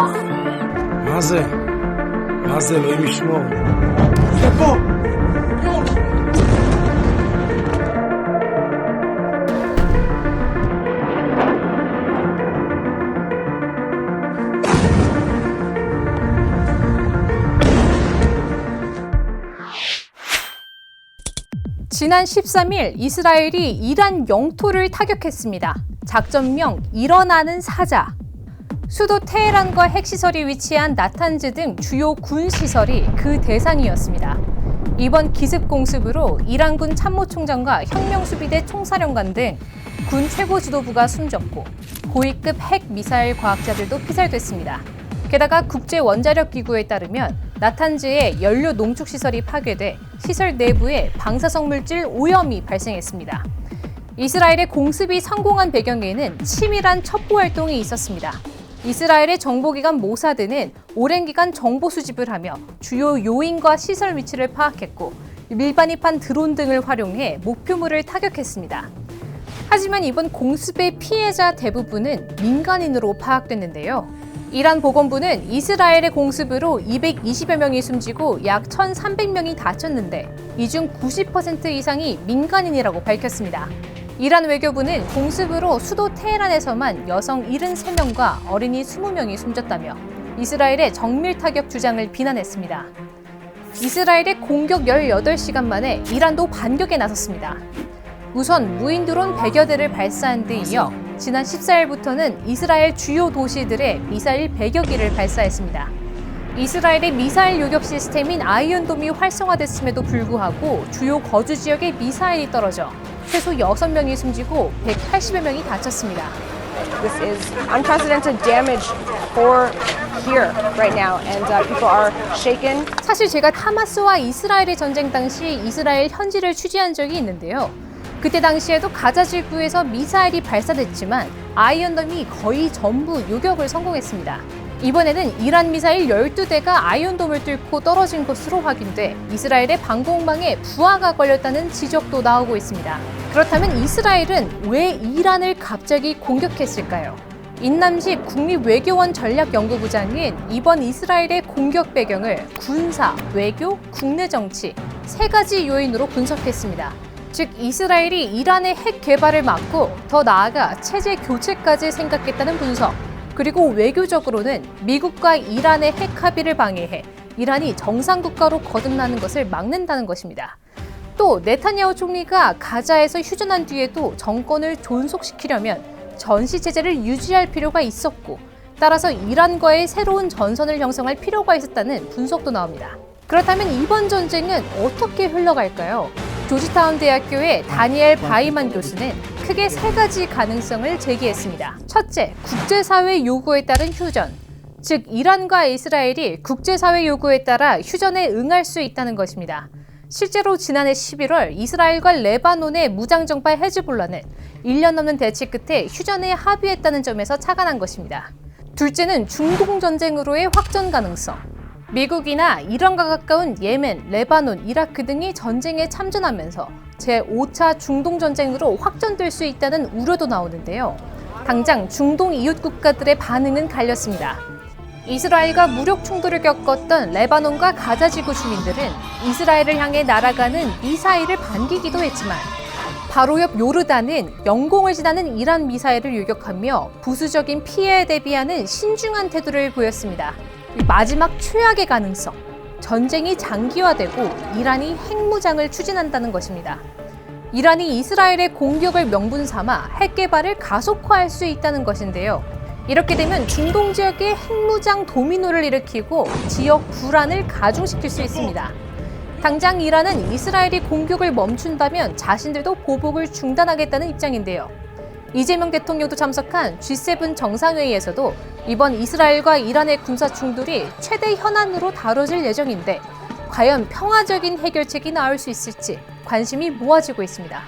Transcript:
מה זה, אלוהים ישמור. זה פה! 지난 13일 이스라엘이 이란 영토를 타격했습니다. 작전명 일어나는 사자. 수도 테헤란과 핵시설이 위치한 나탄즈 등 주요 군시설이 그 대상이었습니다. 이번 기습공습으로 이란군 참모총장과 혁명수비대 총사령관 등 군 최고 지도부가 숨졌고 고위급 핵미사일 과학자들도 피살됐습니다. 게다가 국제원자력기구에 따르면 나탄즈의 연료 농축시설이 파괴돼 시설 내부에 방사성 물질 오염이 발생했습니다. 이스라엘의 공습이 성공한 배경에는 치밀한 첩보활동이 있었습니다. 이스라엘의 정보기관 모사드는 오랜 기간 정보 수집을 하며 주요 요인과 시설 위치를 파악했고 밀반입한 드론 등을 활용해 목표물을 타격했습니다. 하지만 이번 공습의 피해자 대부분은 민간인으로 파악됐는데요. 이란 보건부는 이스라엘의 공습으로 220여 명이 숨지고 약 1,300명이 다쳤는데 이 중 90% 이상이 민간인이라고 밝혔습니다. 이란 외교부는 공습으로 수도 테헤란에서만 여성 73명과 어린이 20명이 숨졌다며 이스라엘의 정밀 타격 주장을 비난했습니다. 이스라엘의 공격 18시간 만에 이란도 반격에 나섰습니다. 우선 무인 드론 100여 대를 발사한 데 이어 지난 14일부터는 이스라엘 주요 도시들에 미사일 100여 기를 발사했습니다. 이스라엘의 미사일 요격 시스템인 아이언돔이 활성화됐음에도 불구하고 주요 거주 지역에 미사일이 떨어져 최소 6명이 숨지고 180여 명이 다쳤습니다. This is unprecedented damage for here right now, and people are shaken. 사실 제가 하마스와 이스라엘의 전쟁 당시 이스라엘 현지를 취재한 적이 있는데요. 그때 당시에도 가자 지구에서 미사일이 발사됐지만 아이언돔이 거의 전부 요격을 성공했습니다. 이번에는 이란 미사일 12대가 아이언돔을 뚫고 떨어진 것으로 확인돼 이스라엘의 방공망에 부하가 걸렸다는 지적도 나오고 있습니다. 그렇다면 이스라엘은 왜 이란을 갑자기 공격했을까요? 인남식 국립외교원 전략연구부장은 이번 이스라엘의 공격 배경을 군사, 외교, 국내 정치 세 가지 요인으로 분석했습니다. 즉 이스라엘이 이란의 핵 개발을 막고 더 나아가 체제 교체까지 생각했다는 분석. 그리고 외교적으로는 미국과 이란의 핵 합의를 방해해 이란이 정상국가로 거듭나는 것을 막는다는 것입니다. 또 네타냐후 총리가 가자에서 휴전한 뒤에도 정권을 존속시키려면 전시체제를 유지할 필요가 있었고 따라서 이란과의 새로운 전선을 형성할 필요가 있었다는 분석도 나옵니다. 그렇다면 이번 전쟁은 어떻게 흘러갈까요? 조지타운 대학교의 다니엘 바이만 교수는 크게 세 가지 가능성을 제기했습니다. 첫째, 국제사회 요구에 따른 휴전. 즉, 이란과 이스라엘이 국제사회 요구에 따라 휴전에 응할 수 있다는 것입니다. 실제로 지난해 11월 이스라엘과 레바논의 무장정파 헤즈볼라는 1년 넘는 대치 끝에 휴전에 합의했다는 점에서 착안한 것입니다. 둘째는 중동전쟁으로의 확전 가능성. 미국이나 이란과 가까운 예멘, 레바논, 이라크 등이 전쟁에 참전하면서 제5차 중동전쟁으로 확전될 수 있다는 우려도 나오는데요. 당장 중동 이웃 국가들의 반응은 갈렸습니다. 이스라엘과 무력 충돌을 겪었던 레바논과 가자지구 주민들은 이스라엘을 향해 날아가는 미사일을 반기기도 했지만 바로 옆 요르단은 영공을 지나는 이란 미사일을 요격하며 부수적인 피해에 대비하는 신중한 태도를 보였습니다. 마지막 최악의 가능성, 전쟁이 장기화되고 이란이 핵무장을 추진한다는 것입니다. 이란이 이스라엘의 공격을 명분 삼아 핵 개발을 가속화할 수 있다는 것인데요. 이렇게 되면 중동 지역의 핵무장 도미노를 일으키고 지역 불안을 가중시킬 수 있습니다. 당장 이란은 이스라엘이 공격을 멈춘다면 자신들도 보복을 중단하겠다는 입장인데요. 이재명 대통령도 참석한 G7 정상회의에서도 이번 이스라엘과 이란의 군사 충돌이 최대 현안으로 다뤄질 예정인데 과연 평화적인 해결책이 나올 수 있을지 관심이 모아지고 있습니다.